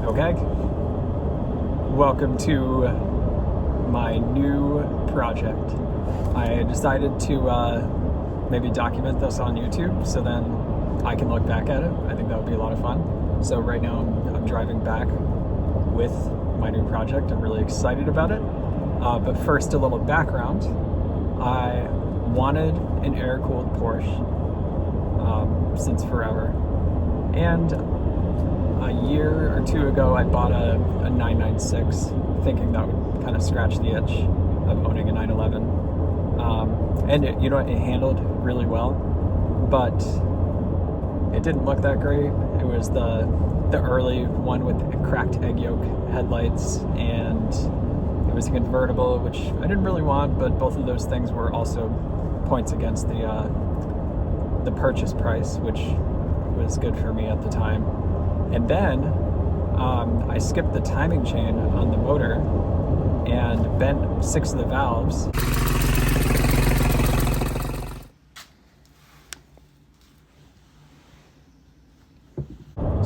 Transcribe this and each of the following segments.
Okay, welcome to my new project. I decided to maybe document this on YouTube so then I can look back at it. I think that would be a lot of fun. So right now I'm driving back with my new project. I'm really excited about it. But first, a little background. I wanted an air-cooled Porsche since forever. And a year or two ago, I bought a 996, thinking that would kind of scratch the itch of owning a 911. And it handled really well, but it didn't look that great. It was the early one with the cracked egg yolk headlights, and it was a convertible, which I didn't really want, but both of those things were also points against the purchase price, which was good for me at the time. And then I skipped the timing chain on the motor and bent 6 of the valves.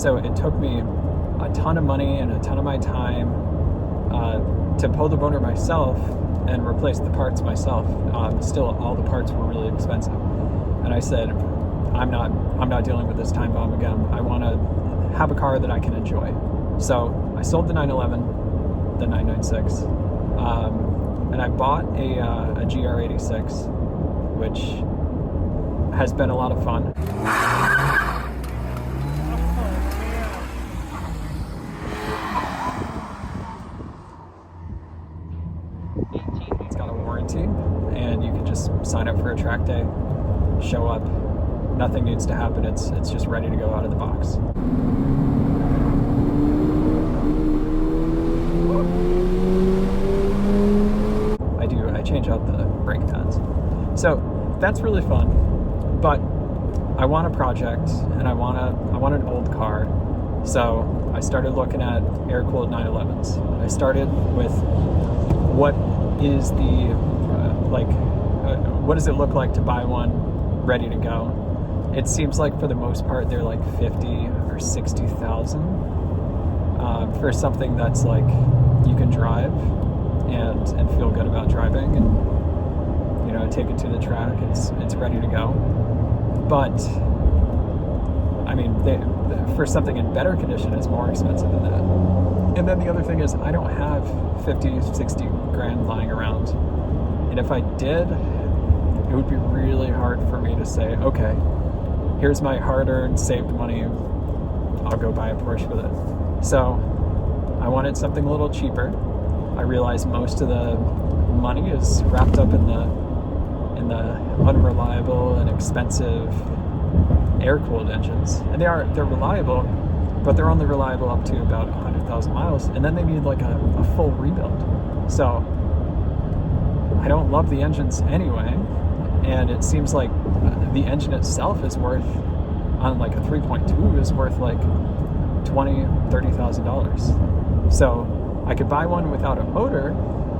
So it took me a ton of money and a ton of my time to pull the motor myself and replace the parts myself. Still, all the parts were really expensive. And I said, I'm not dealing with this time bomb again. I want to have a car that I can enjoy. So I sold the 911, the 996, and I bought a GR86, which has been a lot of fun. It's got a warranty, and you can just sign up for a track day, show up. Nothing needs to happen. It's just ready to go out of the box. I change out the brake pads. So that's really fun, but I want a project and I want an old car. So I started looking at air-cooled 911s. I started with what does it look like to buy one ready to go? It seems like for the most part they're like 50 or 60,000 for something that's like you can drive and feel good about driving, and take it to the track. It's ready to go. But I mean, for something in better condition, it's more expensive than that. And then the other thing is, I don't have 50, 60 grand lying around. And if I did, it would be really hard for me to say, okay, here's my hard-earned, saved money, I'll go buy a Porsche with it. So I wanted something a little cheaper. I realized most of the money is wrapped up in the unreliable and expensive air-cooled engines. And they're reliable, but they're only reliable up to about 100,000 miles, and then they need like a full rebuild. So I don't love the engines anyway, and it seems like the engine itself is worth, on like a 3.2, is worth like $20,000-$30,000. So I could buy one without a motor,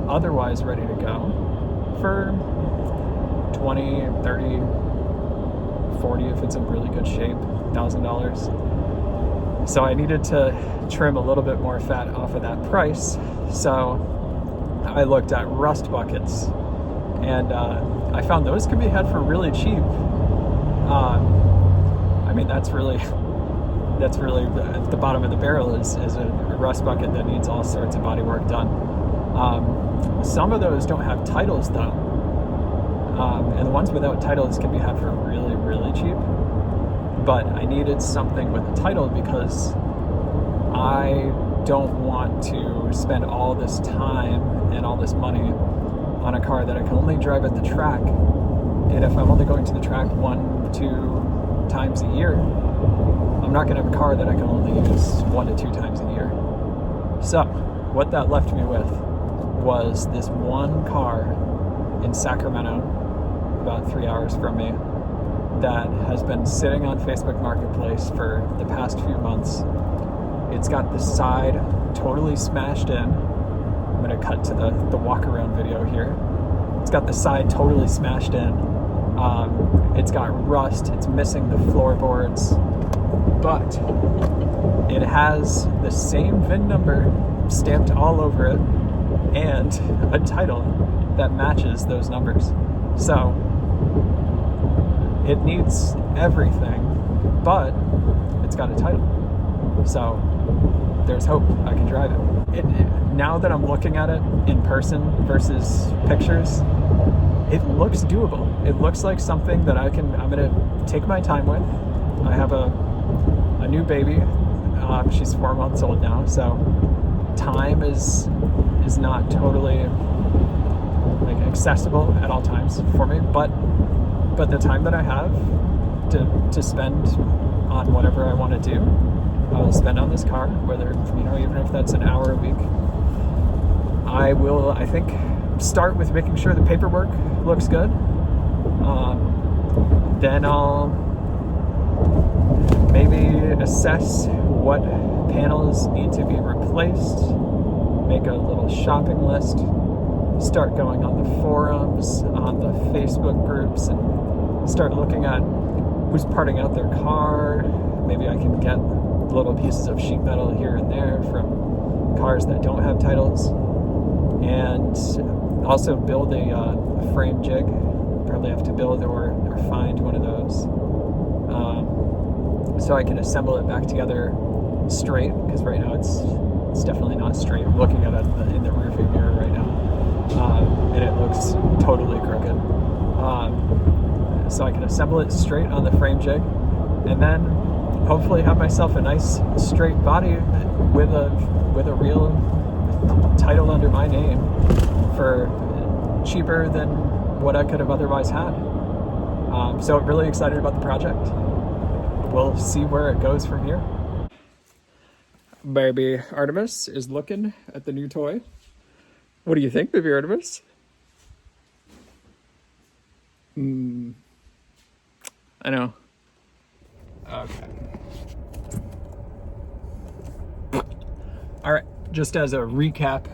otherwise ready to go, for 20, 30, 40 if it's in really good shape, $1,000. So I needed to trim a little bit more fat off of that price. So I looked at rust buckets, and I found those can be had for really cheap. I mean, that's really at the bottom of the barrel is a rust bucket that needs all sorts of body work done. Some of those don't have titles though, and the ones without titles can be had for really, really cheap. But I needed something with a title because I don't want to spend all this time and all this money on a car that I can only drive at the track. And if I'm only going to the track 1-2 times a year, I'm not going to have a car that I can only use 1 to 2 times a year. So what that left me with was this one car in Sacramento, about 3 hours from me, that has been sitting on Facebook Marketplace for the past few months. It's got the side totally smashed in. I'm going to cut to the walk around video here. It's got the side totally smashed in. It's got rust. It's missing the floorboards. But it has the same VIN number stamped all over it and a title that matches those numbers. So it needs everything, but it's got a title. So there's hope I can drive it. Now that I'm looking at it in person versus pictures, it looks doable. It looks like something that I'm gonna take my time with. I have a new baby. She's 4 months old now, so time is not totally like accessible at all times for me. But the time that I have to spend on whatever I want to do, I'll spend on this car. Whether even if that's an hour a week, I will. I think start with making sure the paperwork looks good. Then I'll maybe assess what panels need to be replaced, make a little shopping list, start going on the forums, on the Facebook groups, and start looking at who's parting out their car. Maybe I can get little pieces of sheet metal here and there from cars that don't have titles, and also build a frame jig. Probably have to build or find one of those, so I can assemble it back together straight, because right now it's definitely not straight. I'm looking at it in the rearview mirror right now, and it looks totally crooked. So I can assemble it straight on the frame jig, and then hopefully have myself a nice straight body with a real title under my name for cheaper than what I could have otherwise had. So I'm really excited about the project. We'll see where it goes from here. Baby Artemis is looking at the new toy. What do you think, baby Artemis? I know. Okay. All right, just as a recap,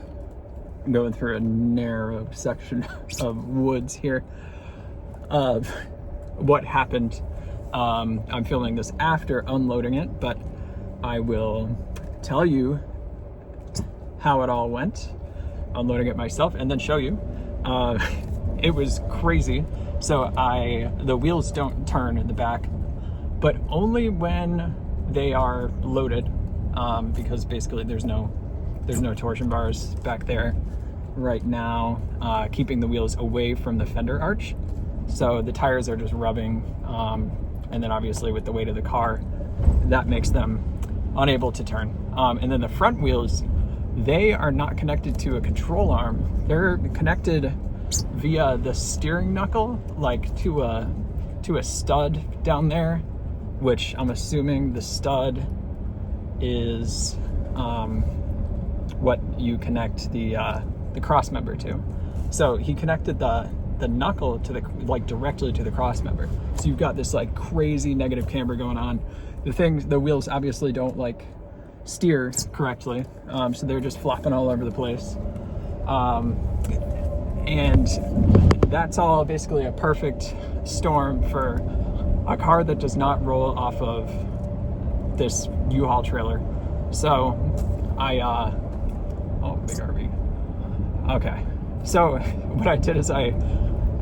I'm going through a narrow section of woods here of what happened. I'm filming this after unloading it, but I will tell you how it all went, unloading it myself, and then show you. It was crazy. So the wheels don't turn in the back, but only when they are loaded, because basically there's no torsion bars back there right now, keeping the wheels away from the fender arch. So the tires are just rubbing, and then obviously with the weight of the car, that makes them unable to turn. And then the front wheels, they are not connected to a control arm. They're connected via the steering knuckle, like to a stud down there, which I'm assuming the stud is what you connect the cross member to. So he connected the knuckle to directly to the cross member. So you've got this like crazy negative camber going on. The wheels obviously don't like steer correctly, so they're just flopping all over the place. And that's all basically a perfect storm for a car that does not roll off of this U-Haul trailer. So oh, big RV. Okay, so what I did is I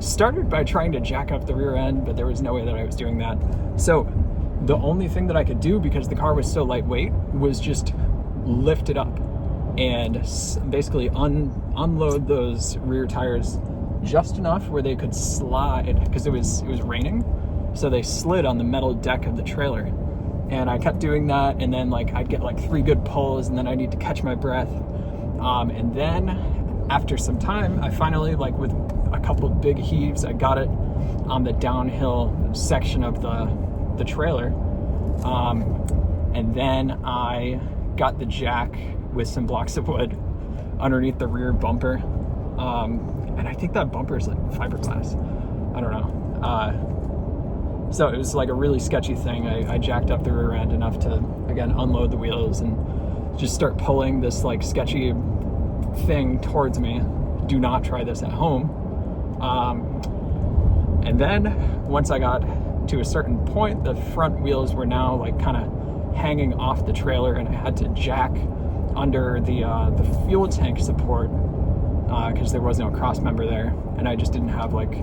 started by trying to jack up the rear end, but there was no way that I was doing that. So the only thing that I could do, because the car was so lightweight, was just lift it up and basically unload those rear tires just enough where they could slide, because it was raining, so they slid on the metal deck of the trailer. And I kept doing that, and then like I'd get like 3 good pulls, and then I need to catch my breath, and then after some time, I finally, like with a couple of big heaves, I got it on the downhill section of the trailer, and then I got the jack with some blocks of wood underneath the rear bumper, and I think that bumper is like fiberglass. I don't know. So it was like a really sketchy thing. I jacked up the rear end enough to, again, unload the wheels and just start pulling this like sketchy thing towards me. Do not try this at home. And then once I got to a certain point, the front wheels were now like kind of hanging off the trailer, and I had to jack under the fuel tank support because there was no cross member there, and I just didn't have like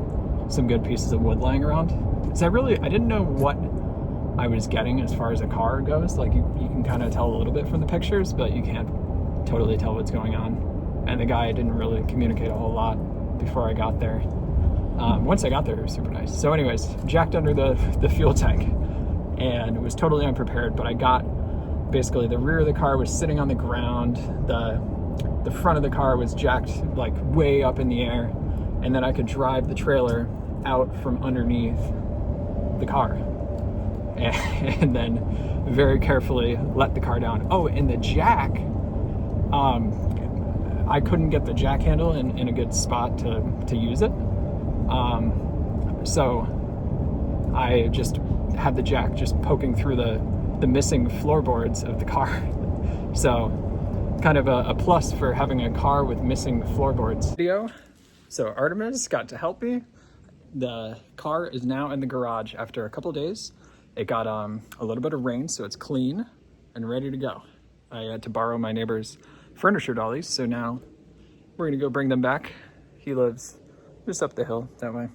some good pieces of wood lying around. So I didn't know what I was getting as far as a car goes. Like you can kind of tell a little bit from the pictures, but you can't totally tell what's going on. And the guy didn't really communicate a whole lot before I got there. Once I got there, it was super nice. So anyways, jacked under the fuel tank, and it was totally unprepared, but I got basically the rear of the car was sitting on the ground, the front of the car was jacked like way up in the air, and then I could drive the trailer out from underneath the car and then very carefully let the car down. Oh, and the jack, I couldn't get the jack handle in a good spot to use it. So I just had the jack just poking through the missing floorboards of the car. So kind of a plus for having a car with missing floorboards. So Artemis got to help me. The car is now in the garage after a couple days. It got a little bit of rain, so it's clean and ready to go. I had to borrow my neighbor's furniture dollies, so now we're gonna go bring them back. He lives just up the hill that way.